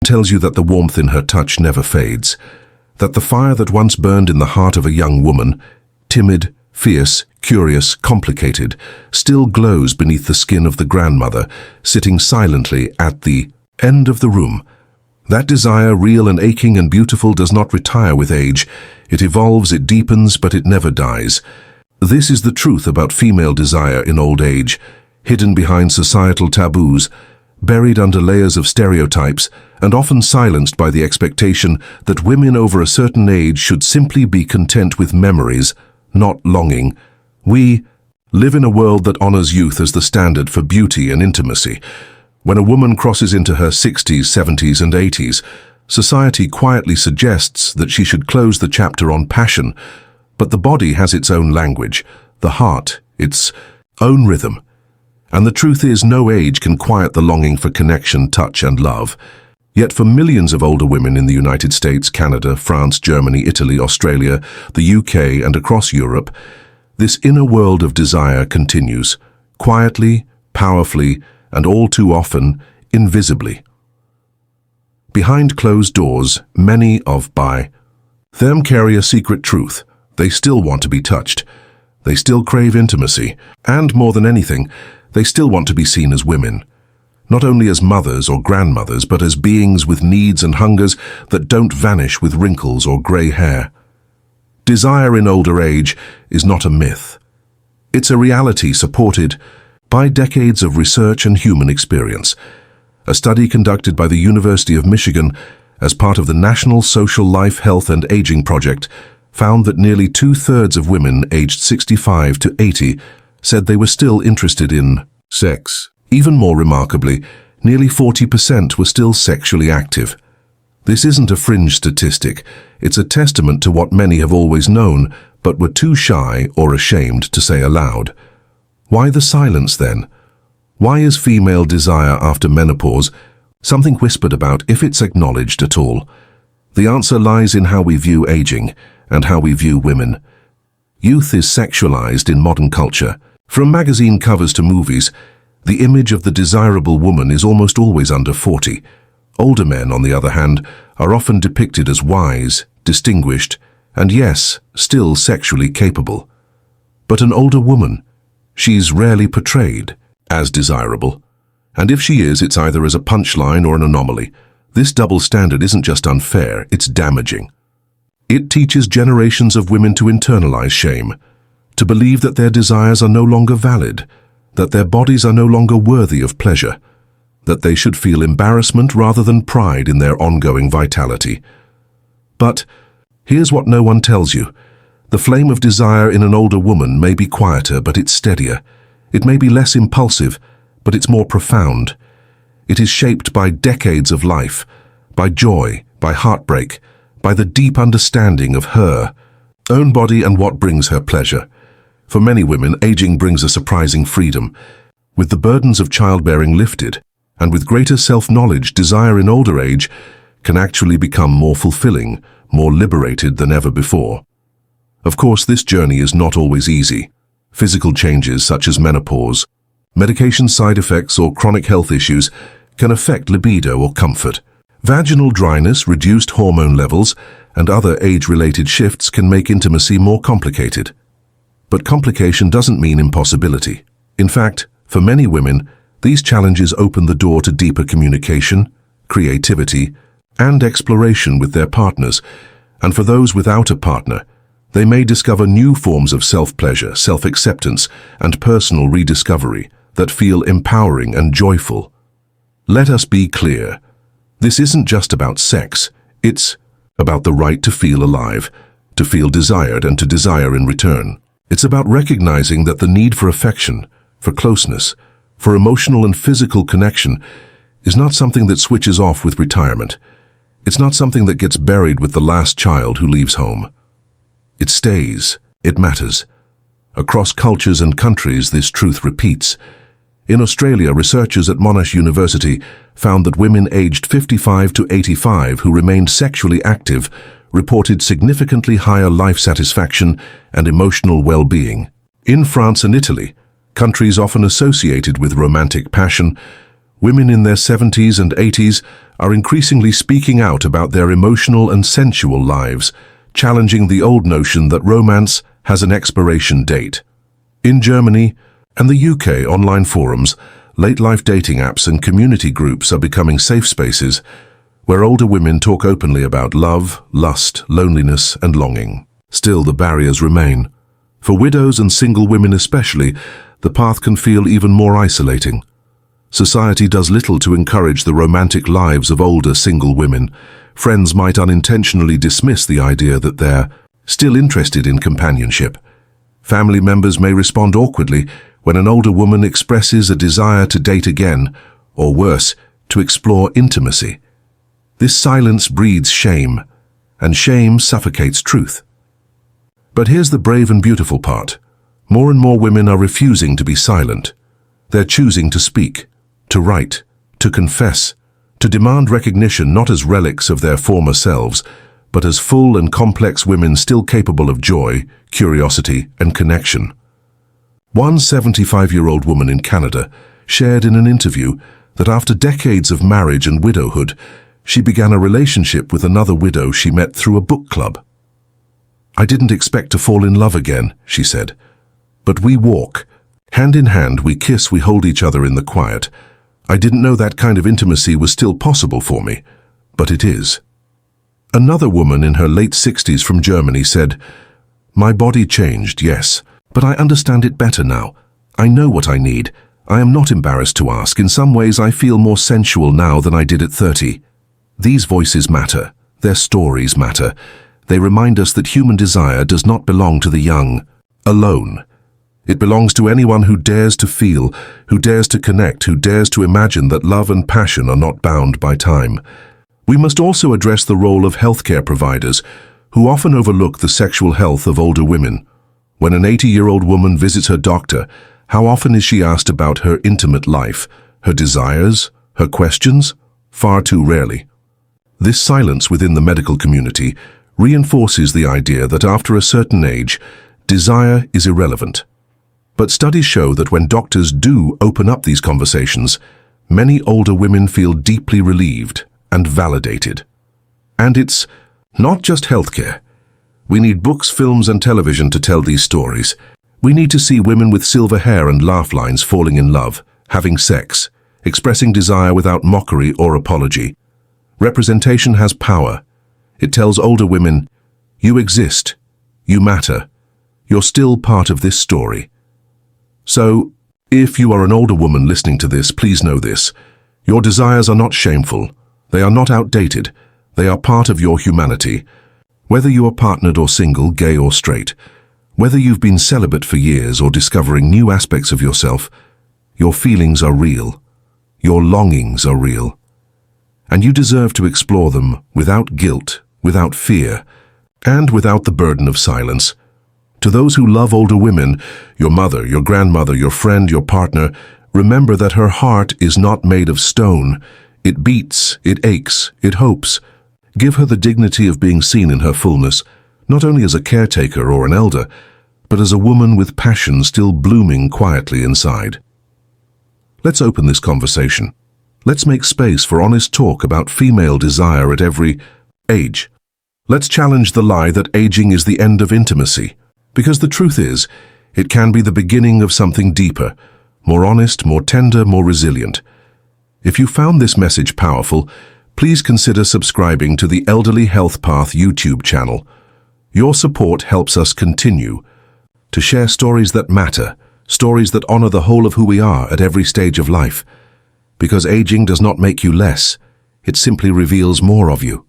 tells you that the warmth in her touch never fades, that the fire that once burned in the heart of a young woman, timid, fierce, curious, complicated, still glows beneath the skin of the grandmother, sitting silently at the end of the room. That desire, real and aching and beautiful, does not retire with age. It evolves, it deepens, but it never dies. This is the truth about female desire in old age, hidden behind societal taboos, buried under layers of stereotypes, and often silenced by the expectation that women over a certain age should simply be content with memories, not longing. We live in a world that honors youth as the standard for beauty and intimacy. When a woman crosses into her 60s, 70s, and 80s, society quietly suggests that she should close the chapter on passion, but the body has its own language, the heart, its own rhythm. And the truth is, no age can quiet the longing for connection, touch, and love. Yet for millions of older women in the United States, Canada, France, Germany, Italy, Australia, the UK, and across Europe, this inner world of desire continues, quietly, powerfully, and all too often, invisibly. Behind closed doors, many of by them carry a secret truth. They still want to be touched. They still crave intimacy. And more than anything, they still want to be seen as women. Not only as mothers or grandmothers, but as beings with needs and hungers that don't vanish with wrinkles or grey hair. Desire in older age is not a myth. It's a reality supported by decades of research and human experience. A study conducted by the University of Michigan as part of the National Social Life, Health and Aging Project found that nearly 2/3 of women aged 65 to 80 said they were still interested in sex. Even more remarkably, nearly 40% were still sexually active. This isn't a fringe statistic. It's a testament to what many have always known, but were too shy or ashamed to say aloud. Why the silence then? Why is female desire after menopause something whispered about if it's acknowledged at all? The answer lies in how we view aging and how we view women. Youth is sexualized in modern culture. From magazine covers to movies, the image of the desirable woman is almost always under 40. Older men, on the other hand, are often depicted as wise, distinguished, and yes, still sexually capable. But an older woman, she's rarely portrayed as desirable. And if she is, it's either as a punchline or an anomaly. This double standard isn't just unfair, it's damaging. It teaches generations of women to internalize shame, to believe that their desires are no longer valid, that their bodies are no longer worthy of pleasure, that they should feel embarrassment rather than pride in their ongoing vitality. But here's what no one tells you. The flame of desire in an older woman may be quieter, but it's steadier. It may be less impulsive, but it's more profound. It is shaped by decades of life, by joy, by heartbreak, by the deep understanding of her own body and what brings her pleasure. For many women, aging brings a surprising freedom. With the burdens of childbearing lifted, and with greater self-knowledge, desire in older age can actually become more fulfilling, more liberated than ever before. Of course, this journey is not always easy. Physical changes such as menopause, medication side effects or chronic health issues can affect libido or comfort. Vaginal dryness, reduced hormone levels, and other age-related shifts can make intimacy more complicated. But complication doesn't mean impossibility. In fact, for many women, these challenges open the door to deeper communication, creativity, and exploration with their partners. And for those without a partner, they may discover new forms of self-pleasure, self-acceptance, and personal rediscovery that feel empowering and joyful. Let us be clear. This isn't just about sex. It's about the right to feel alive, to feel desired, and to desire in return. It's about recognizing that the need for affection, for closeness, for emotional and physical connection is not something that switches off with retirement. It's not something that gets buried with the last child who leaves home. It stays. It matters. Across cultures and countries, this truth repeats. In Australia, researchers at Monash University found that women aged 55 to 85 who remained sexually active reported significantly higher life satisfaction and emotional well-being. In France and Italy, countries often associated with romantic passion, Women in their 70s and 80s are increasingly speaking out about their emotional and sensual lives, challenging the old notion that romance has an expiration date. In Germany and the UK, online forums, late-life dating apps and community groups are becoming safe spaces where older women talk openly about love, lust, loneliness, and longing. Still, the barriers remain. For widows and single women especially, the path can feel even more isolating. Society does little to encourage the romantic lives of older single women. Friends might unintentionally dismiss the idea that they're still interested in companionship. Family members may respond awkwardly when an older woman expresses a desire to date again, or worse, to explore intimacy. This silence breeds shame, and shame suffocates truth. But here's the brave and beautiful part. More and more women are refusing to be silent. They're choosing to speak, to write, to confess, to demand recognition not as relics of their former selves, but as full and complex women still capable of joy, curiosity, and connection. One 75-year-old woman in Canada shared in an interview that after decades of marriage and widowhood, she began a relationship with another widow she met through a book club. "I didn't expect to fall in love again," she said. "But we walk. Hand in hand, we kiss, we hold each other in the quiet. I didn't know that kind of intimacy was still possible for me, but it is." Another woman in her late 60s from Germany said, "My body changed, yes, but I understand it better now. I know what I need. I am not embarrassed to ask. In some ways, I feel more sensual now than I did at 30. These voices matter. Their stories matter. They remind us that human desire does not belong to the young alone. It belongs to anyone who dares to feel, who dares to connect, who dares to imagine that love and passion are not bound by time. We must also address the role of healthcare providers, who often overlook the sexual health of older women. When an 80-year-old woman visits her doctor, how often is she asked about her intimate life, her desires, her questions? Far too rarely. This silence within the medical community reinforces the idea that after a certain age, desire is irrelevant. But studies show that when doctors do open up these conversations, many older women feel deeply relieved and validated. And it's not just healthcare. We need books, films, and television to tell these stories. We need to see women with silver hair and laugh lines falling in love, having sex, expressing desire without mockery or apology. Representation has power. It tells older women, you exist, you matter, you're still part of this story. So, if you are an older woman listening to this, please know this. Your desires are not shameful. They are not outdated. They are part of your humanity. Whether you are partnered or single, gay or straight, whether you've been celibate for years or discovering new aspects of yourself, your feelings are real. Your longings are real. And you deserve to explore them without guilt, without fear, and without the burden of silence. To those who love older women, your mother, your grandmother, your friend, your partner, remember that her heart is not made of stone. It beats, it aches, it hopes. Give her the dignity of being seen in her fullness, not only as a caretaker or an elder, but as a woman with passion still blooming quietly inside. Let's open this conversation. Let's make space for honest talk about female desire at every age. Let's challenge the lie that aging is the end of intimacy, because the truth is, it can be the beginning of something deeper, more honest, more tender, more resilient. If you found this message powerful, please consider subscribing to the Elderly Health Path YouTube channel. Your support helps us continue to share stories that matter, stories that honor the whole of who we are at every stage of life. Because aging does not make you less, it simply reveals more of you.